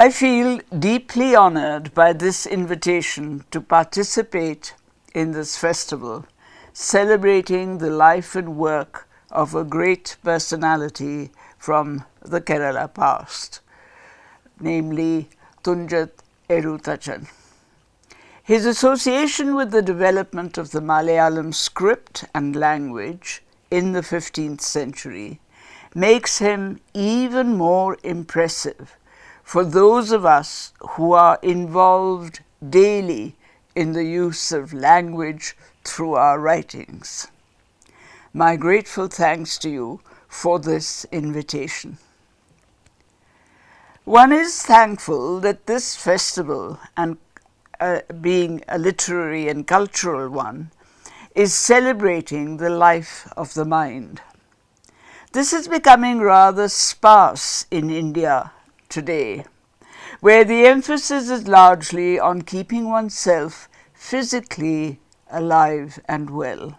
I feel deeply honored by this invitation to participate in this festival, celebrating the life and work of a great personality from the Kerala past, namely Thunchathu Ezhuthachan. His association with the development of the Malayalam script and language in the 15th century makes him even more impressive for those of us who are involved daily in the use of language through our writings. My grateful thanks to you for this invitation. One is thankful that this festival, and being a literary and cultural one, is celebrating the life of the mind. This is becoming rather sparse in India today, where the emphasis is largely on keeping oneself physically alive and well.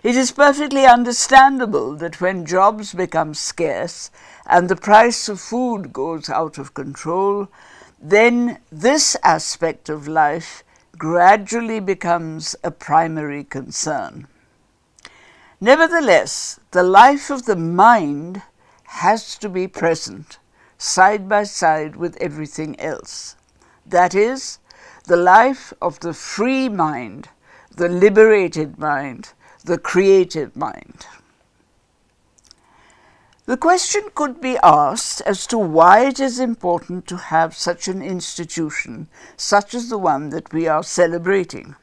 It is perfectly understandable that when jobs become scarce and the price of food goes out of control, then this aspect of life gradually becomes a primary concern. Nevertheless, the life of the mind has to be present, side by side with everything else. That is, the life of the free mind, the liberated mind, the creative mind. The question could be asked as to why it is important to have such an institution, such as the one that we are celebrating.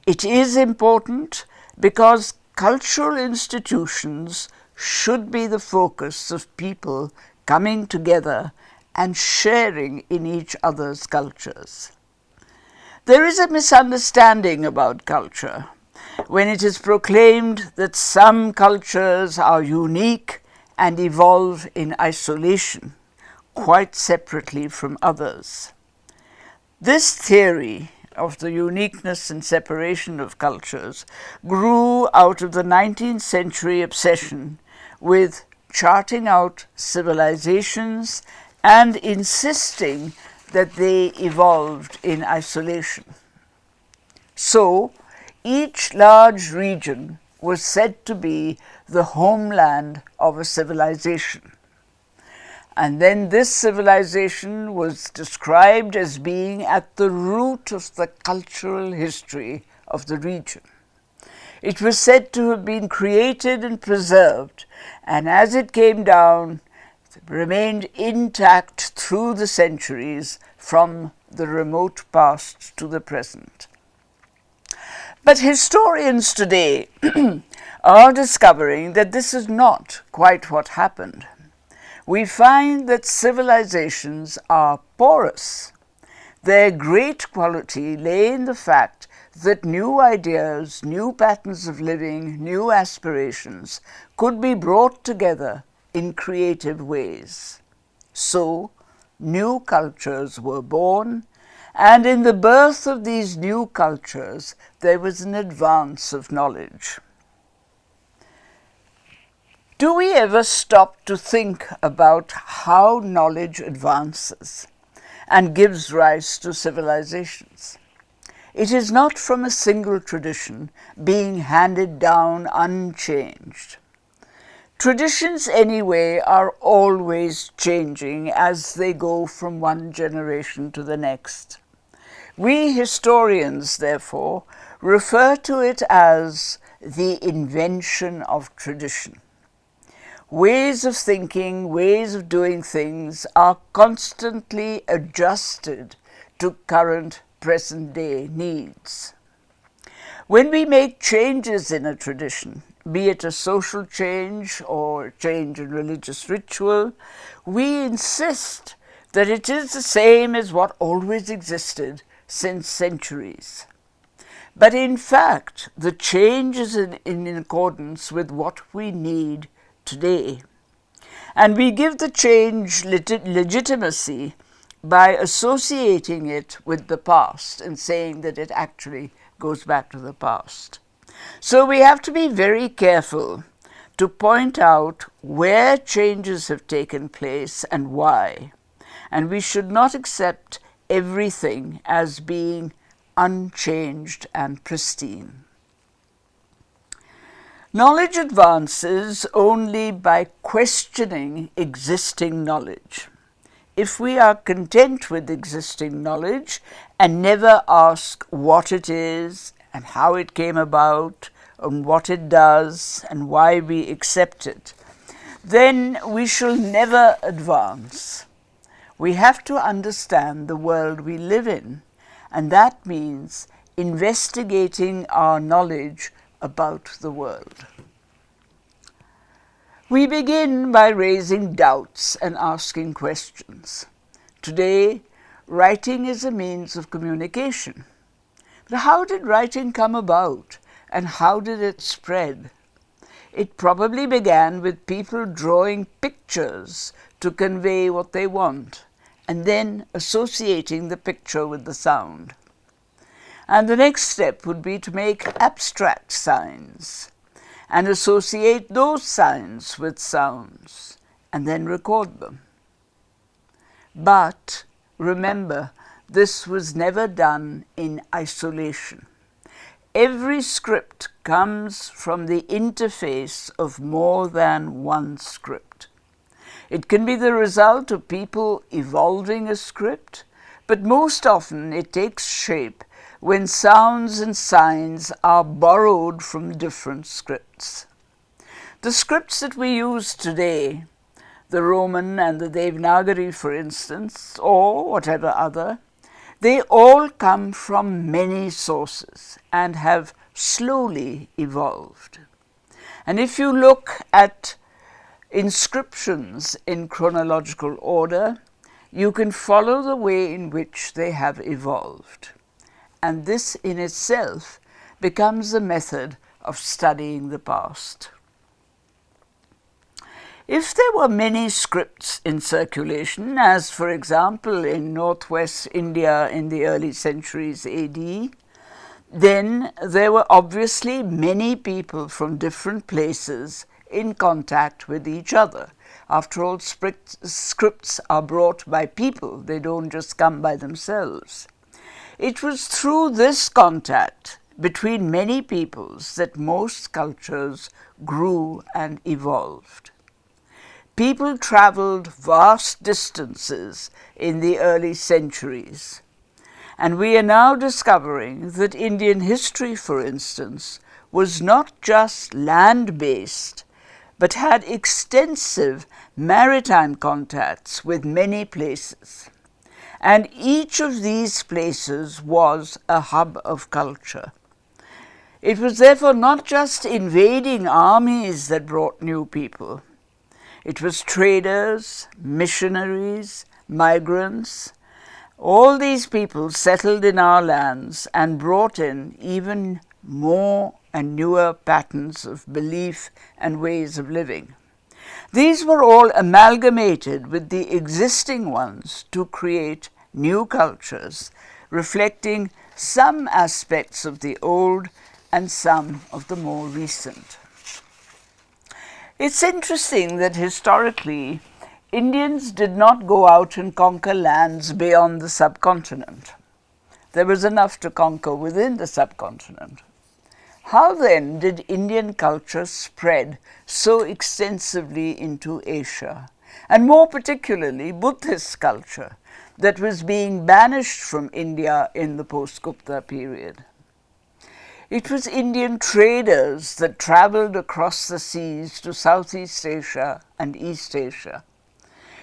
It is important because cultural institutions should be the focus of people coming together and sharing in each other's cultures. There is a misunderstanding about culture when it is proclaimed that some cultures are unique and evolve in isolation, quite separately from others. This theory of the uniqueness and separation of cultures grew out of the 19th century obsession with charting out civilizations and insisting that they evolved in isolation. So, each large region was said to be the homeland of a civilization. And then this civilization was described as being at the root of the cultural history of the region. It was said to have been created and preserved, and as it came down, it remained intact through the centuries from the remote past to the present. But historians today are discovering that this is not quite what happened. We find that civilizations are porous. Their great quality lay in the fact that new ideas, new patterns of living, new aspirations could be brought together in creative ways. So, new cultures were born, and in the birth of these new cultures, there was an advance of knowledge. Do we ever stop to think about how knowledge advances and gives rise to civilizations? It is not from a single tradition being handed down unchanged. Traditions, anyway, are always changing as they go from one generation to the next. We historians, therefore, refer to it as the invention of tradition. Ways of thinking, ways of doing things are constantly adjusted to current present-day needs. When we make changes in a tradition, be it a social change or change in religious ritual, we insist that it is the same as what always existed since centuries. But in fact, the change is in accordance with what we need today. And we give the change legitimacy by associating it with the past and saying that it actually goes back to the past. So we have to be very careful to point out where changes have taken place and why, and we should not accept everything as being unchanged and pristine. Knowledge advances only by questioning existing knowledge. If we are content with existing knowledge and never ask what it is and how it came about and what it does and why we accept it, then we shall never advance. We have to understand the world we live in, and that means investigating our knowledge about the world. We begin by raising doubts and asking questions. Today, writing is a means of communication. But how did writing come about, and how did it spread? It probably began with people drawing pictures to convey what they want, and then associating the picture with the sound. And the next step would be to make abstract signs and associate those signs with sounds, and then record them. But remember, this was never done in isolation. Every script comes from the interface of more than one script. It can be the result of people evolving a script, but most often it takes shape when sounds and signs are borrowed from different scripts. The scripts that we use today, the Roman and the Devanagari, for instance, or whatever other, they all come from many sources and have slowly evolved. And if you look at inscriptions in chronological order, you can follow the way in which they have evolved. And this in itself becomes a method of studying the past. If there were many scripts in circulation, as for example in northwest India in the early centuries AD, then there were obviously many people from different places in contact with each other. After all, scripts are brought by people, they don't just come by themselves. It was through this contact between many peoples that most cultures grew and evolved. People traveled vast distances in the early centuries, and we are now discovering that Indian history, for instance, was not just land-based, but had extensive maritime contacts with many places. And each of these places was a hub of culture. It was therefore not just invading armies that brought new people. It was traders, missionaries, migrants. All these people settled in our lands and brought in even more and newer patterns of belief and ways of living. These were all amalgamated with the existing ones to create new cultures, reflecting some aspects of the old and some of the more recent. It's interesting that historically, Indians did not go out and conquer lands beyond the subcontinent. There was enough to conquer within the subcontinent. How then did Indian culture spread so extensively into Asia, and more particularly Buddhist culture that was being banished from India in the post-Gupta period? It was Indian traders that travelled across the seas to Southeast Asia and East Asia.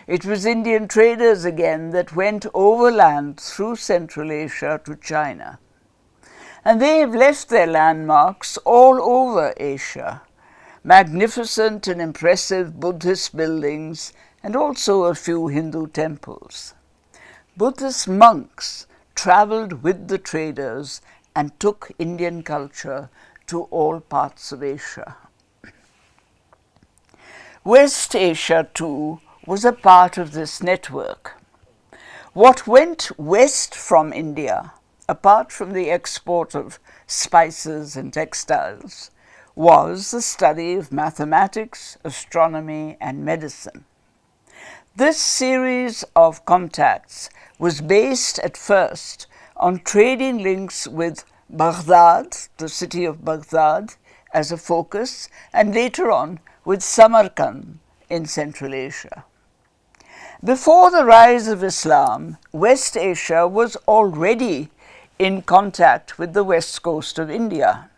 It was Indian traders again that went overland through Central Asia to China. And they have left their landmarks all over Asia, magnificent and impressive Buddhist buildings and also a few Hindu temples. Buddhist monks travelled with the traders and took Indian culture to all parts of Asia. West Asia, too, was a part of this network. What went west from India, apart from the export of spices and textiles, was the study of mathematics, astronomy, and medicine. This series of contacts was based at first on trading links with Baghdad, the city of Baghdad, as a focus, and later on with Samarkand in Central Asia. Before the rise of Islam, West Asia was already in contact with the west coast of India,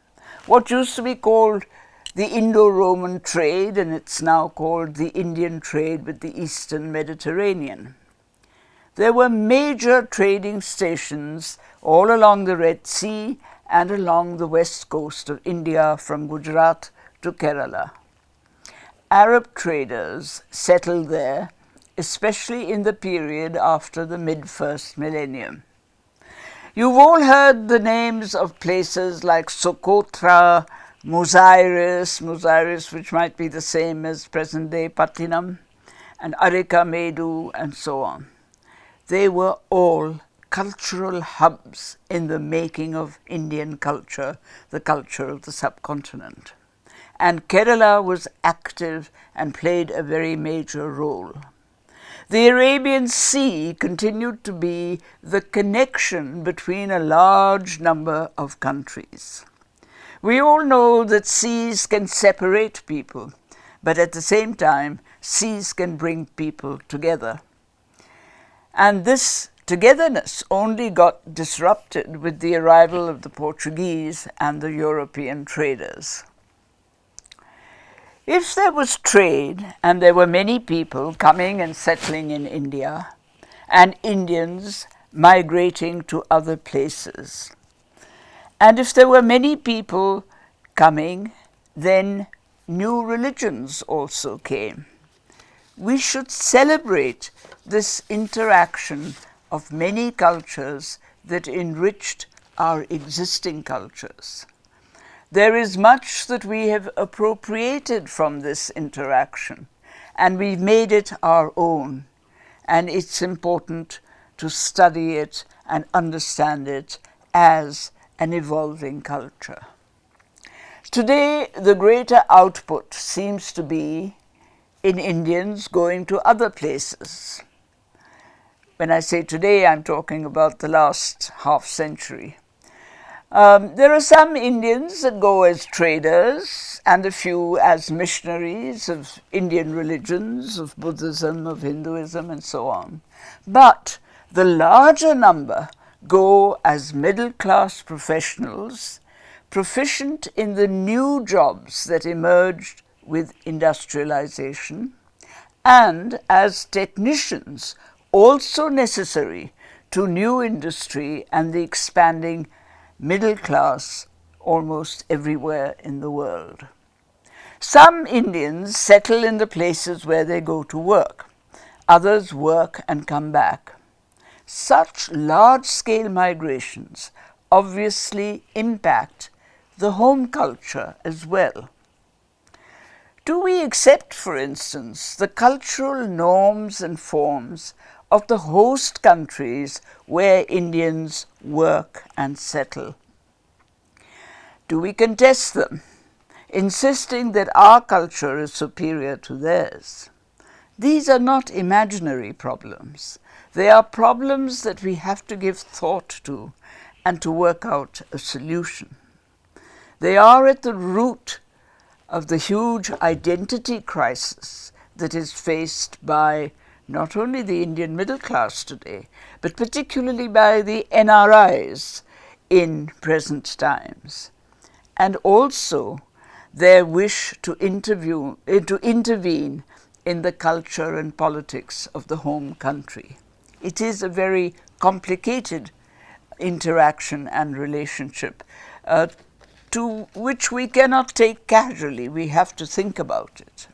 what used to be called the Indo-Roman trade, and it's now called the Indian trade with the Eastern Mediterranean. There were major trading stations all along the Red Sea and along the west coast of India from Gujarat to Kerala. Arab traders settled there, especially in the period after the mid-first millennium. You've all heard the names of places like Sokotra, Muziris, which might be the same as present-day Pattinam, and Arikamedu, and so on. They were all cultural hubs in the making of Indian culture, the culture of the subcontinent. And Kerala was active and played a very major role. The Arabian Sea continued to be the connection between a large number of countries. We all know that seas can separate people, but at the same time, seas can bring people together. And this togetherness only got disrupted with the arrival of the Portuguese and the European traders. If there was trade and there were many people coming and settling in India and Indians migrating to other places, and if there were many people coming, then new religions also came. We should celebrate this interaction of many cultures that enriched our existing cultures. There is much that we have appropriated from this interaction, and we've made it our own, and it's important to study it and understand it as an evolving culture. Today, the greater output seems to be in Indians going to other places. When I say today, I'm talking about the last half century. There are some Indians that go as traders and a few as missionaries of Indian religions, of Buddhism, of Hinduism, and so on. But the larger number go as middle-class professionals, proficient in the new jobs that emerged with industrialization, and as technicians also necessary to new industry and the expanding middle class almost everywhere in the world. Some Indians settle in the places where they go to work. Others work and come back. Such large-scale migrations obviously impact the home culture as well. Do we accept, for instance, the cultural norms and forms of the host countries where Indians work and settle? Do we contest them, insisting that our culture is superior to theirs? These are not imaginary problems. They are problems that we have to give thought to and to work out a solution. They are at the root of the huge identity crisis that is faced by not only the Indian middle class today, but particularly by the NRIs in present times, and also their wish to intervene in the culture and politics of the home country. It is a very complicated interaction and relationship to which we cannot take casually. We have to think about it.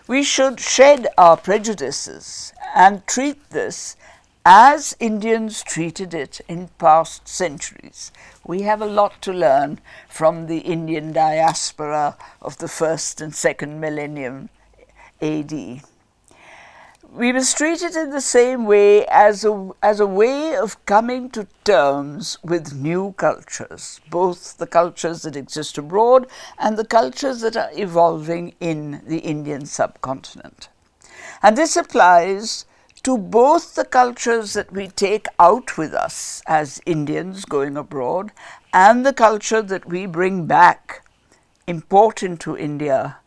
We should shed our prejudices and treat this as Indians treated it in past centuries. We have a lot to learn from the Indian diaspora of the first and second millennium AD. We must treat it in the same way as a way of coming to terms with new cultures, both the cultures that exist abroad and the cultures that are evolving in the Indian subcontinent. And this applies to both the cultures that we take out with us as Indians going abroad and the culture that we bring back, important to India,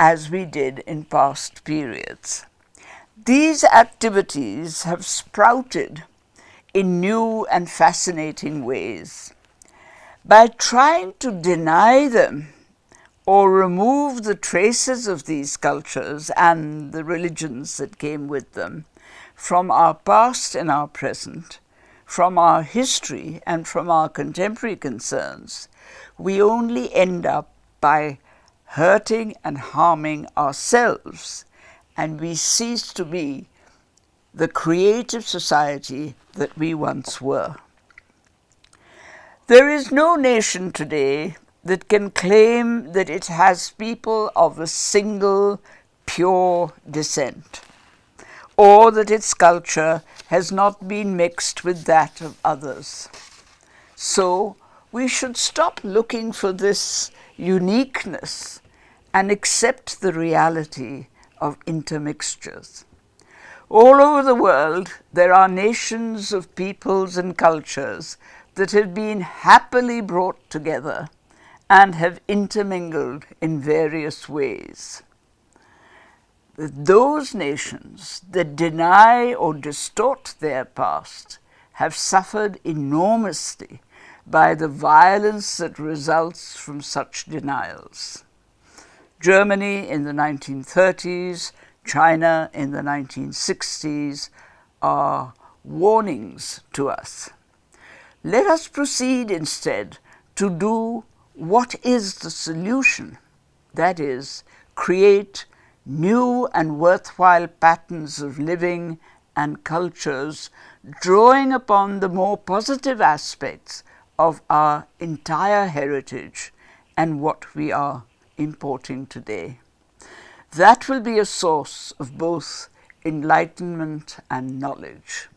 as we did in past periods. These activities have sprouted in new and fascinating ways. By trying to deny them or remove the traces of these cultures and the religions that came with them from our past and our present, from our history and from our contemporary concerns, we only end up by hurting and harming ourselves, and we cease to be the creative society that we once were. There is no nation today that can claim that it has people of a single, pure descent, or that its culture has not been mixed with that of others. So we should stop looking for this uniqueness and accept the reality of intermixtures. All over the world, there are nations of peoples and cultures that have been happily brought together and have intermingled in various ways. Those nations that deny or distort their past have suffered enormously by the violence that results from such denials. Germany in the 1930s, China in the 1960s are warnings to us. Let us proceed instead to do what is the solution, that is, create new and worthwhile patterns of living and cultures, drawing upon the more positive aspects of our entire heritage and what we are importing today. That will be a source of both enlightenment and knowledge.